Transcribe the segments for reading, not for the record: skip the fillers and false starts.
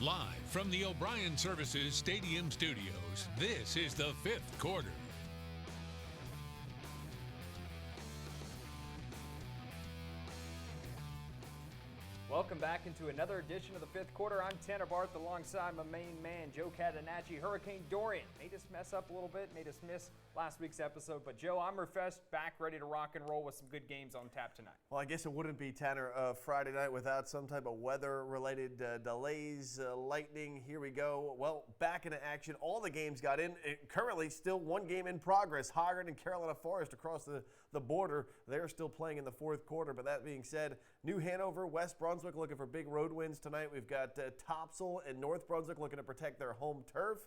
Live from the O'Brien Services Stadium Studios, this is the fifth quarter. Welcome back into another edition of the fifth quarter. I'm Tanner Barth alongside my main man, Joe Catanacci. Hurricane Dorian made us mess up a little bit, made us miss last week's episode. But, Joe, I'm refreshed, back ready to rock and roll with some good games on tap tonight. Well, I guess it wouldn't be, Tanner, Friday night without some type of weather-related delays, lightning. Here we go. Well, back into action. All the games got in. Currently, still one game in progress. Hoggard and Carolina Forest across the border. They're still playing in the fourth quarter. But that being said, New Hanover, West Brunswick looking for big road wins tonight. We've got Topsail and North Brunswick looking to protect their home turf.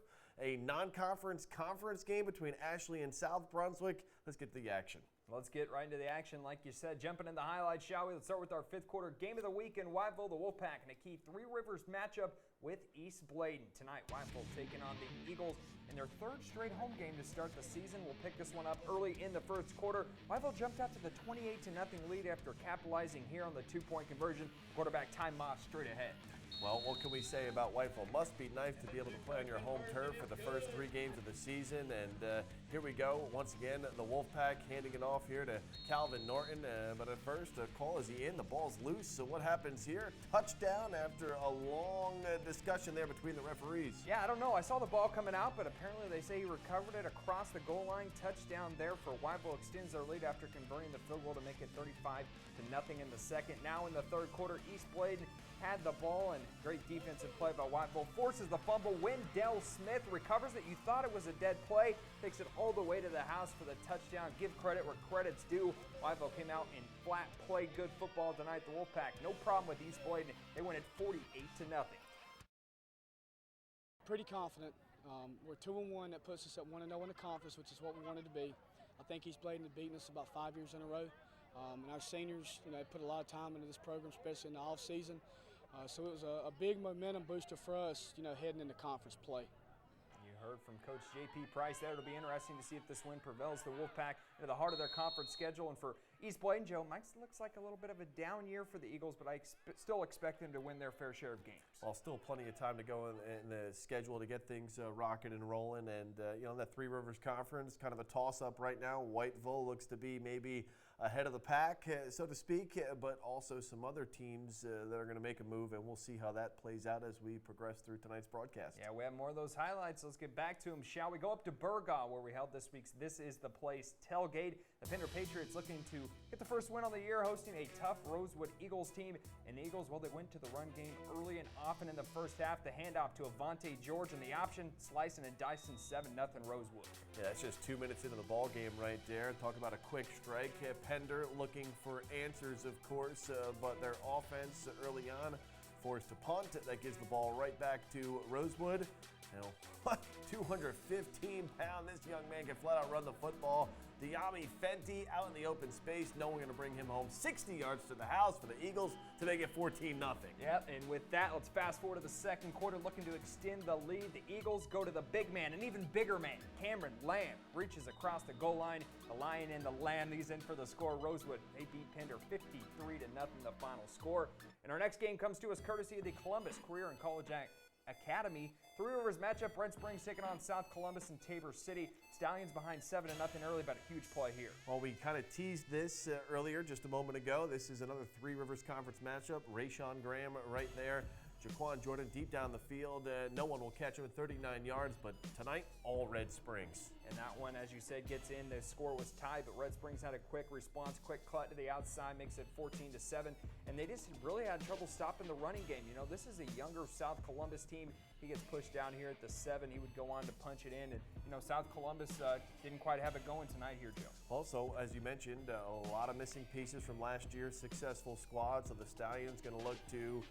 A non-conference conference game between Ashley and South Brunswick. Let's get to the action. Let's get right into the action, like you said. Jumping in the highlights, shall we? Let's start with our fifth quarter game of the week in Whiteville. The Wolfpack in a key Three Rivers matchup with East Bladen. Tonight, Whiteville taking on the Eagles in their third straight home game to start the season. We'll pick this one up early in the first quarter. Whiteville jumped out to the 28-0 lead after capitalizing here on the two-point conversion. Quarterback Ty Moss straight ahead. Well, what can we say about Whiteville? Must be nice to be able to play on your home turf for the first three games of the season. And here we go. Once again, the Wolfpack handing it off here to Calvin Norton. But at first, a call is he in? The ball's loose. So what happens here? Touchdown after a long discussion there between the referees. Yeah, I don't know. I saw the ball coming out, but apparently they say he recovered it across the goal line. Touchdown there for Whiteville. Extends their lead after converting the field goal to make it 35-0 in the second. Now in the third quarter, East Bladen had the ball, and great defensive play by Whiteville. Forces the fumble. Wendell Smith recovers it. You thought it was a dead play. Takes it all the way to the house for the touchdown. Give credit where credit's due. Whiteville came out and flat played good football tonight. The Wolfpack, no problem with East Bladen. They win it 48-0. Pretty confident. We're 2-1. That puts us at 1-0 in the conference, which is what we wanted to be. I think East Bladen had beaten us about 5 years in a row. And our seniors, put a lot of time into this program, especially in the off season. So it was a big momentum booster for us, heading into conference play. You heard from Coach J.P. Price there. It'll be interesting to see if this win prevails the Wolfpack into the heart of their conference schedule. And for East Bladen, Joe, Mike looks like a little bit of a down year for the Eagles, but I still expect them to win their fair share of games. Well, still plenty of time to go in the schedule to get things rocking and rolling. And, that Three Rivers Conference, kind of a toss-up right now. Whiteville looks to be maybe ahead of the pack, so to speak, but also some other teams that are going to make a move, and we'll see how that plays out as we progress through tonight's broadcast. Yeah, we have more of those highlights. Let's get back to them, shall we? Go up to Burgaw, where we held this week's This Is the Place tailgate. The Pender Patriots looking to get the first win on the year, hosting a tough Rosewood Eagles team. And the Eagles, well, they went to the run game early and often in the first half. The handoff to Avante George and the option, slicing and dicing 7-0 Rosewood. Yeah, that's just 2 minutes into the ball game right there. Talk about a quick strike. Pender looking for answers, of course, but their offense early on forced to punt. That gives the ball right back to Rosewood. 215-pound, this young man can flat out run the football. Diami Fenty out in the open space. No one going to bring him home 60 yards to the house for the Eagles to make it 14-0. Yep, and with that, let's fast forward to the second quarter, looking to extend the lead. The Eagles go to the big man, an even bigger man. Cameron Lamb reaches across the goal line. The Lion and the Lamb, these in for the score. Rosewood, they beat Pender 53-0, the final score. And our next game comes to us courtesy of the Columbus Career and College Academy. Three Rivers matchup, Red Springs taking on South Columbus and Tabor City. Stallions behind 7-0 early, but a huge play here. Well, we kind of teased this earlier just a moment ago. This is another Three Rivers Conference matchup. Rayshon Graham right there. Jaquan Jordan deep down the field. No one will catch him at 39 yards, but tonight, all Red Springs. And that one, as you said, gets in. The score was tied, but Red Springs had a quick response, quick cut to the outside, makes it 14-7. And they just really had trouble stopping the running game. This is a younger South Columbus team. He gets pushed down here at the 7. He would go on to punch it in. And, South Columbus didn't quite have it going tonight here, Joe. Also, as you mentioned, a lot of missing pieces from last year's successful squad. So the Stallions going to look to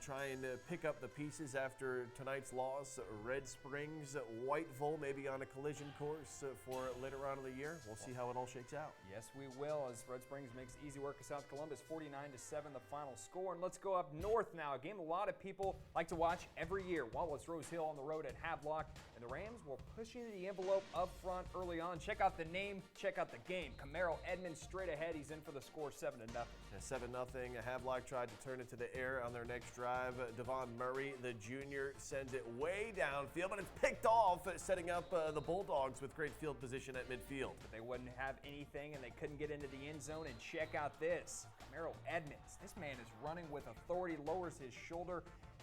try and pick up the pieces after tonight's loss. Red Springs, Whiteville maybe on a collision course for later on in the year. We'll see how it all shakes out. Yes, we will, as Red Springs makes easy work of South Columbus, 49-7 the final score. And let's go up north now, a game a lot of people like to watch every year. Wallace Rose Hill on the road at Havelock, and the Rams were pushing the envelope up front early on. Check out the name, check out the game. Camaro Edmonds straight ahead. He's in for the score, 7-0. Yeah, 7-0. Havelock tried to turn it to the air on their next next drive, Devon Murray, the junior, sends it way downfield, but it's picked off, setting up the Bulldogs with great field position at midfield. But they wouldn't have anything, and they couldn't get into the end zone. And check out this. Merrill Edmonds. This man is running with authority, lowers his shoulder,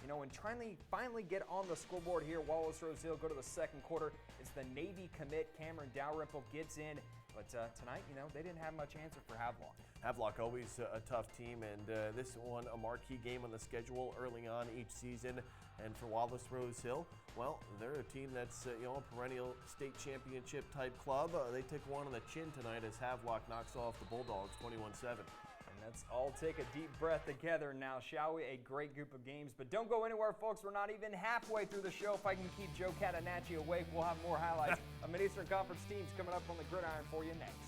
and finally get on the scoreboard here. Wallace Rosehill go to the second quarter. It's the Navy commit. Cameron Dalrymple gets in. But tonight, they didn't have much answer for Havelock. Havelock always a tough team, and this one a marquee game on the schedule early on each season. And for Wallace Rosehill, well, they're a team that's a perennial state championship type club. They took one on the chin tonight as Havelock knocks off the Bulldogs 21-7. And let's all take a deep breath together now, shall we? A great group of games. But don't go anywhere, folks. We're not even halfway through the show. If I can keep Joe Catanacci awake, we'll have more highlights of Mid-Eastern Conference teams coming up on the gridiron for you next.